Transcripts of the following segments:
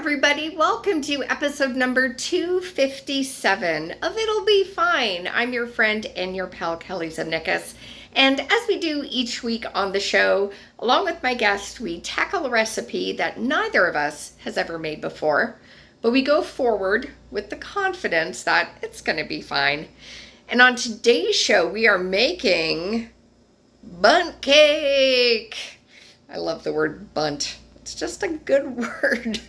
everybody. Welcome to episode number 257 of It'll Be Fine. I'm your friend and your pal, Kelly Zemnikas. And as we do each week on the show, along with my guest, we tackle a recipe that neither of us has ever made before, but we go forward with the confidence that it's going to be fine. And on today's show, we are making Bundt cake. I love the word Bundt. It's just a good word.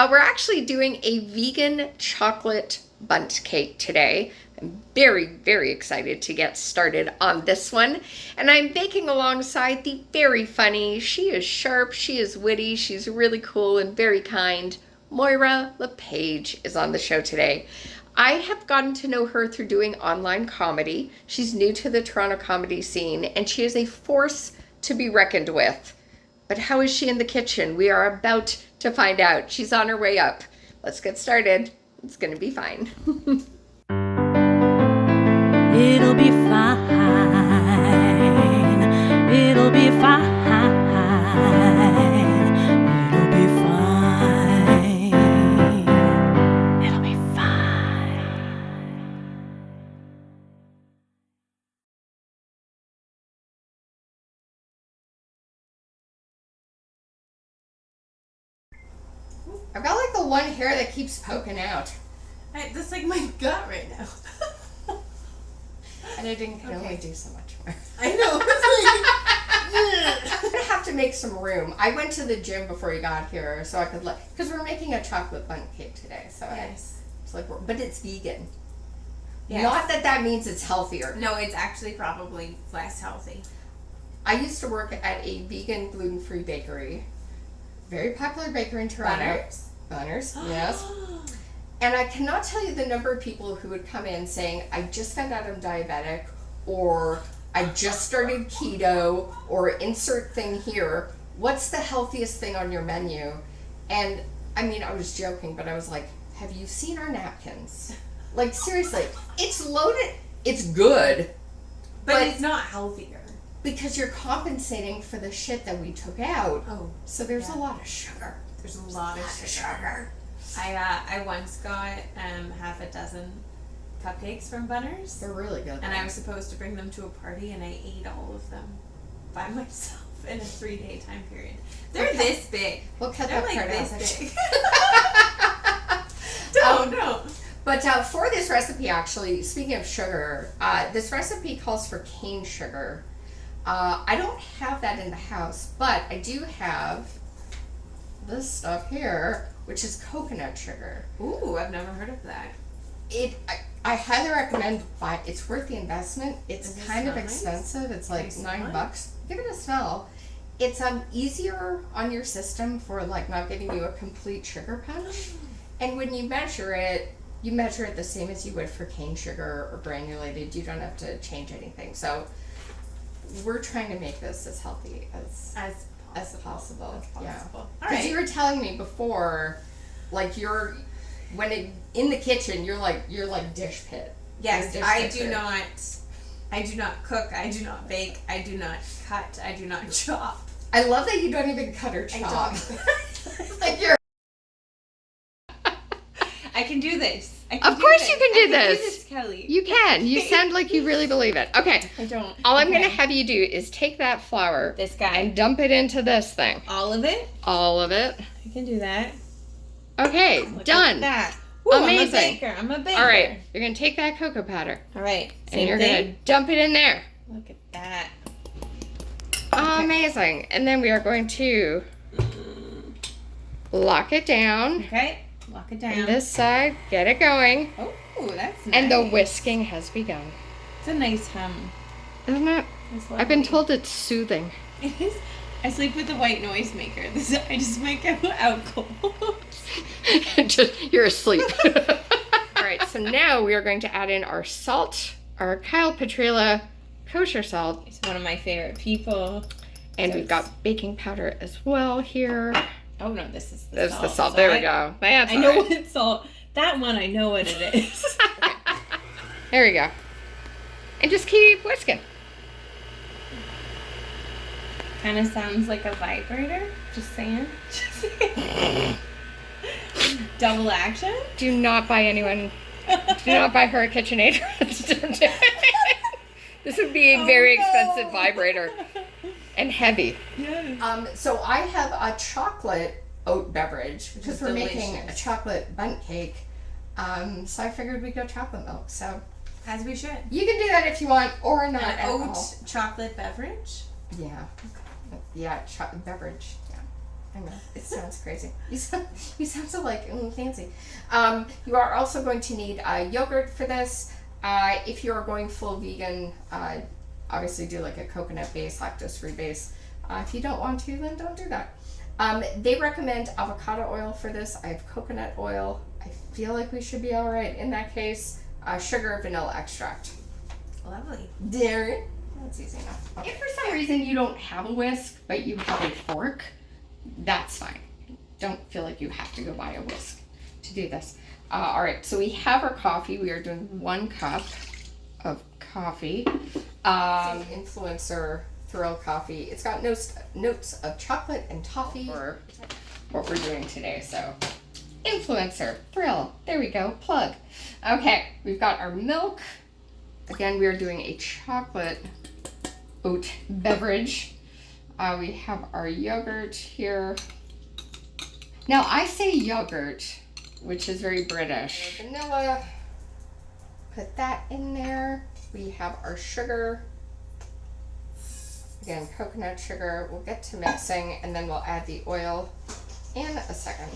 We're actually doing a vegan chocolate Bundt cake today. I'm very, very excited to get started on this one. And I'm baking alongside the very funny, she is sharp, she is witty, she's really cool and very kind. Moira LePage is on the show today. I have gotten to know her through doing online comedy. She's new to the Toronto comedy scene and she is a force to be reckoned with. But how is she in the kitchen? We are about to find out. She's on her way up. Let's get started. It's going to be fine. It'll be fine. It'll be fine. It'll be fine. It'll be fine. I've got like the one hair that keeps poking out. That's like my gut right now. And I can only do so much more. I know. I'm going to have to make some room. I went to the gym before you got here so I could because we're making a chocolate Bundt cake today. So yes. It's like, but it's vegan. Yes. Not that means it's healthier. No, it's actually probably less healthy. I used to work at a vegan gluten-free bakery. Very popular bakery in Toronto. Bunners, yes. And I cannot tell you the number of people who would come in saying, I just found out I'm diabetic, or I just started keto, or insert thing here. What's the healthiest thing on your menu? And I mean, I was joking, but I was like, have you seen our napkins? Like, seriously, it's loaded. It's good. But it's not healthier. Because you're compensating for the shit that we took out. Oh. So there's a lot of sugar. There's a lot of sugar. I once got half a dozen cupcakes from Bunners. They're really good. And I was supposed to bring them to a party and I ate all of them by myself in a 3-day time period. They're this big. We'll cut They're that like part this out. big. Don't. But for this recipe, actually, speaking of sugar, this recipe calls for cane sugar. I don't have that in the house, but I do have this stuff here, which is coconut sugar. Ooh, I've never heard of that. I highly recommend buying. It's worth the investment. It's Does it kind of smell nice? expensive. It's like Nice $9. Give it a smell. It's easier on your system for like not giving you a complete sugar punch. And when you measure it the same as you would for cane sugar or granulated. You don't have to change anything. So we're trying to make this as healthy as possible. Yeah. Because you were telling me before, like in the kitchen, you're like dish pit. Yes, Dish I picker. do not cook, I do not bake, I do not cut, I do not chop. I love that you don't even cut or chop. I Like I can do this. Of course you can do this. this, Kelly. you can. You sound like you really believe it. Okay. I don't. All I'm going to have you do is take that flour. This guy. And dump it into this thing. All of it? All of it. I can do that. Okay, Look done. At that. Ooh, Amazing. I'm a baker. All right, you're going to take that cocoa powder. All right. And you're going to dump it in there. Look at that. Amazing. And then we are going to lock it down. Okay. Lock it down. And this side, get it going. Oh, that's nice. And the whisking has begun. It's a nice hum. Isn't it? I've been told it's soothing. It is. I sleep with a white noise maker. I just make out cold. You're asleep. All right, so now we are going to add in our salt, our Kyle Petrila kosher salt. He's one of my favorite people. And we've got baking powder as well here. Oh no, this is the There's salt. the salt. There we go. That's I know what it's salt. That one, I know what it is. Okay. There we go. And just keep whisking. Kind of sounds like a vibrator. Just saying. Double action? Do not buy anyone. Do not buy her a KitchenAid. Don't do it. This would be a very expensive vibrator and heavy. Yes. So I have a chocolate oat beverage because we're making a chocolate bundt cake. So I figured we'd go chocolate milk. So As we should. you can do that if you want, or not An at oat all. chocolate beverage? Yeah. Yeah, beverage. Yeah. I know. It sounds crazy. You sound so like fancy. You are also going to need yogurt for this. If you are going full vegan, obviously do like a coconut base, lactose-free base. If you don't want to, then don't do that. They recommend avocado oil for this. I have coconut oil. I feel like we should be all right in that case. Sugar, vanilla extract. Lovely. Dairy. That's easy enough. Okay. If for some reason you don't have a whisk, but you have a fork, that's fine. Don't feel like you have to go buy a whisk to do this. All right, so we have our coffee. We are doing 1 cup of coffee. Influencer Thrill coffee. It's got notes of chocolate and toffee for what we're doing today. So Influencer Thrill. There we go. Plug. Okay, we've got our milk. Again, we are doing a chocolate oat beverage. We have our yogurt here. Now, I say yogurt, which is very British. Vanilla. Put that in there. We have our sugar. Again, coconut sugar. We'll get to mixing, and then we'll add the oil in a second.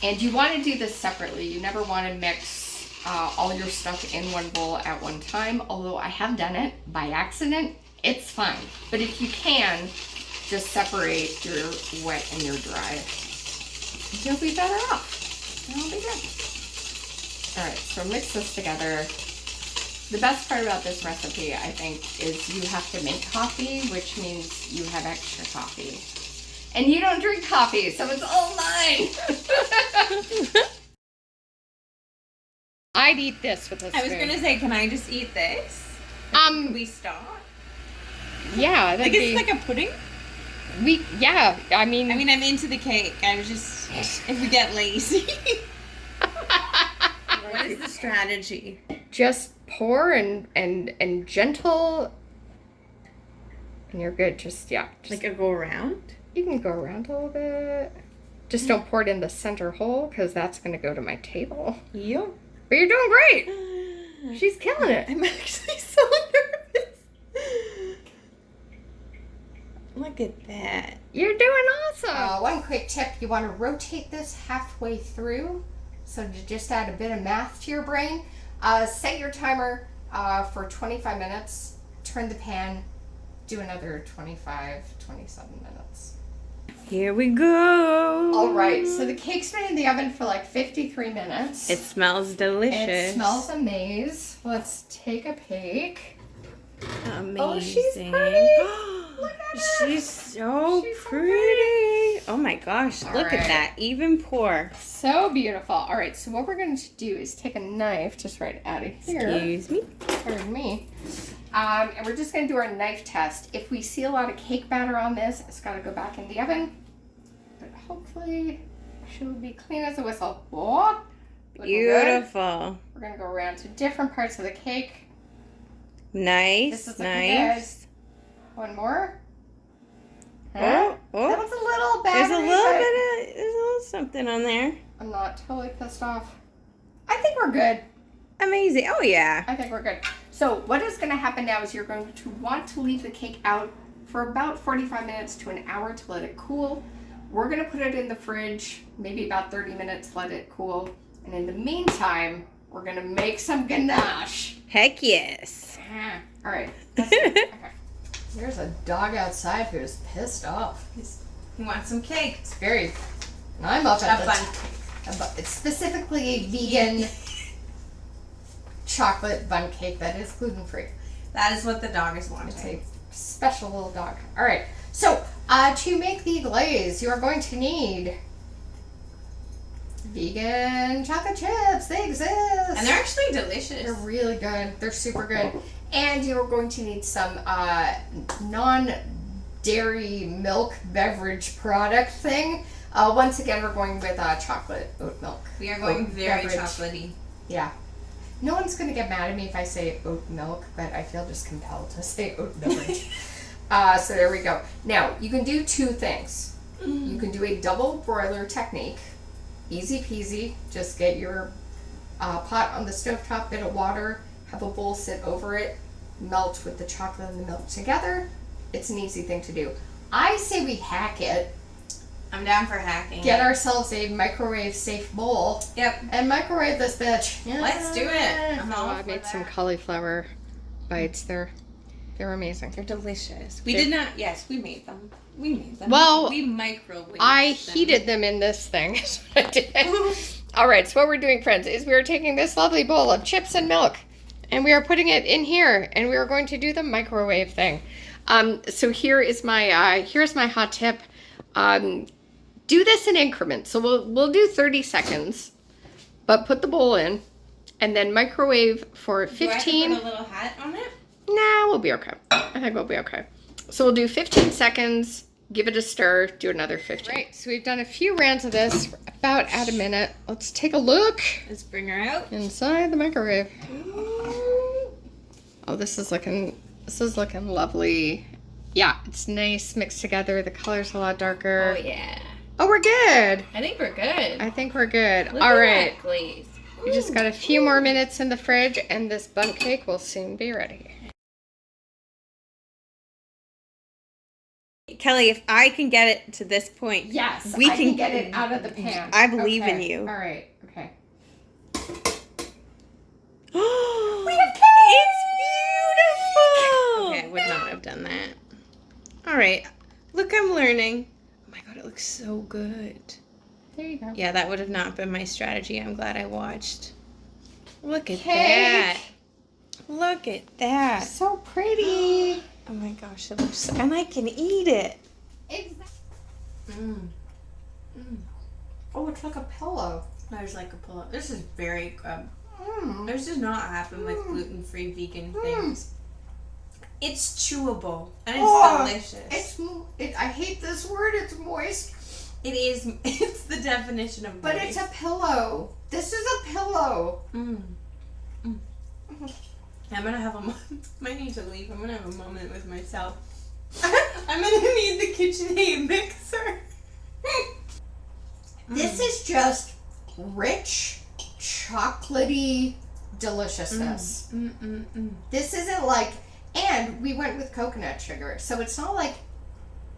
And you want to do this separately. You never want to mix all your stuff in one bowl at one time, although I have done it by accident. It's fine. But if you can, just separate your wet and your dry. You'll be better off. It'll be good. All right, so mix this together. The best part about this recipe, I think, is you have to make coffee, which means you have extra coffee. And you don't drink coffee, so it's all mine. I'd eat this with a spoon. I was gonna say, can I just eat this? Can we stop? Yeah, Like it's like a pudding? I mean, I'm into the cake. I was just, if we get lazy. What is the strategy? just pour and gentle, and you're good. Just Like a go around? you can go around a little bit. Just don't pour it in the center hole, because that's going to go to my table. Yep. But you're doing great. She's killing it. I'm actually so nervous. Look at that. You're doing awesome. One quick tip, you want to rotate this halfway through. So to just add a bit of math to your brain. Set your timer for 25 minutes. Turn the pan. Do another 27 minutes. Here we go. All right, so the cake's been in the oven for like 53 minutes. It smells delicious. It smells amazing. Let's take a peek. Amazing. Oh, she's pretty. Look at her. She's so She's so pretty. Oh my gosh, All look right. at that. Even pour. So beautiful. All right, so what we're going to do is take a knife just right out of here. Excuse me. Pardon me. And we're just going to do our knife test. If we see a lot of cake batter on this, it's got to go back in the oven. But hopefully, she'll be clean as a whistle. Oh, looking good. Beautiful. We're going to go around to different parts of the cake. Nice. This is looking Nice. good. One more. Huh? Oh, That oh. was a little bad. There's a little something on there. I'm not totally pissed off. I think we're good. Amazing. Oh yeah. I think we're good. So what is going to happen now is you're going to want to leave the cake out for about 45 minutes to an hour to let it cool. We're going to put it in the fridge, maybe about 30 minutes, let it cool. And in the meantime, we're going to make some ganache. Heck yes. All right. That's good. Okay. There's a dog outside who's pissed off. You want some cake? It's very... And I'm up at A bun. It's specifically a vegan chocolate bun cake that is gluten-free. That is what the dog is It's wanting. a special little dog. All right. So, to make the glaze, you are going to need vegan chocolate chips. They exist. And they're actually delicious. They're really good. They're super good. And you're going to need some non-dairy milk beverage product thing. Once again, we're going with chocolate oat milk. We are going very beverage. chocolatey. Yeah. No one's going to get mad at me if I say oat milk, but I feel just compelled to say oat beverage. So there we go. Now, you can do two things. You can do a double broiler technique. Easy peasy. Just get your pot on the stovetop, bit of water, have a bowl sit over it, melt with the chocolate and the milk together. It's an easy thing to do. I say we hack it. I'm down for hacking. Get ourselves a microwave safe bowl. Yep. And microwave this bitch. Let's do it. I'm all I for made that. some cauliflower bites. They're amazing. They're delicious. We did not. Yes, we made them. We made them. Well, we microwaved I them. heated them in this thing. Is what I did. All right, so what we're doing, friends, is we are taking this lovely bowl of chips and milk, and we are putting it in here, and we are going to do the microwave thing. So here's my hot tip. Do this in increments. So we'll do 30 seconds, but put the bowl in, and then microwave for 15. Do I have to put a little hat on it? Nah, we'll be okay. I think we'll be okay. So we'll do 15 seconds, give it a stir, do another 15. Right, so we've done a few rounds of this. We're about at a minute. Let's take a look Let's bring her out. inside the microwave. Oh, this is looking lovely. Yeah, it's nice mixed together. The color's a lot darker. Oh yeah. Oh, we're good. I think we're good. I think we're good. Look All at right. that glaze. We just got a few more minutes in the fridge, and this bundt cake will soon be ready. Kelly, if I can get it to this point, Yes, we I can get it out of the pan. I believe in Okay, you. All right. Okay. we have cake! It's beautiful! Okay, I would not have done that. All right. Look, I'm learning. Oh my god, it looks so good. There you go. Yeah, that would have not been my strategy. I'm glad I watched. Look at Cake. that. Look at that. So pretty. Oh my gosh, it looks so, and I can eat it. Exactly. Mm. Oh, it's like a pillow. There's like a pull-up. This is very good. Mm. This does not happen with gluten-free vegan things. It's chewable and it's delicious. I hate this word. It's moist. It is. It's the definition of But moist. it's a pillow. This is a pillow. I'm gonna have might need to leave. I'm gonna have a moment with myself. I'm gonna need the KitchenAid mixer. This is just rich, chocolatey deliciousness. This isn't like, and we went with coconut sugar, so it's not like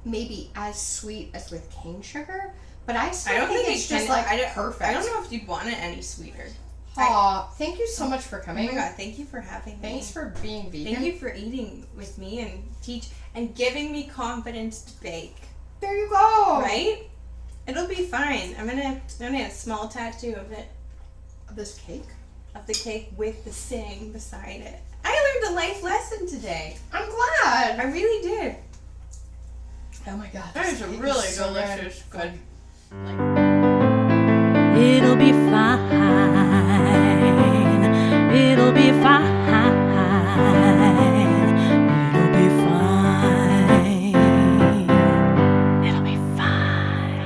maybe as sweet as with cane sugar, but I still think it's just like perfect. I don't know if you'd want it any sweeter. Aw, thank you so much for coming. Oh my god, thank you for having me. Thanks for being vegan. Thank you for eating with me and giving me confidence to bake. There you go. Right? It'll be fine. I'm gonna have a small tattoo of it. This cake? Of the cake with the saying beside it. I learned a life lesson today. I'm glad. I really did. Oh my god. That is a really delicious, good. It'll be fine. It'll be fine. It'll be fine. It'll be fine.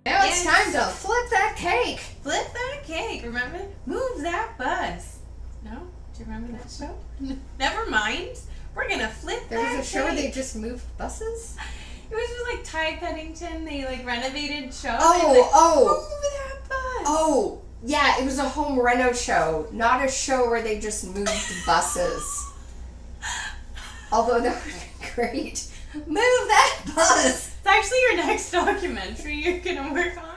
Now it's time to flip that cake. Flip that cake. Remember? Move that bus. No? Do you remember that show? Never mind. We're gonna flip There that was a show where cake. they just moved buses. It was just like Ty Pennington. They like renovated shows. Oh. Move that bus. Oh, yeah, it was a home reno show, not a show where they just moved buses. Although that would be great. Move that bus! It's actually your next documentary you're gonna work on.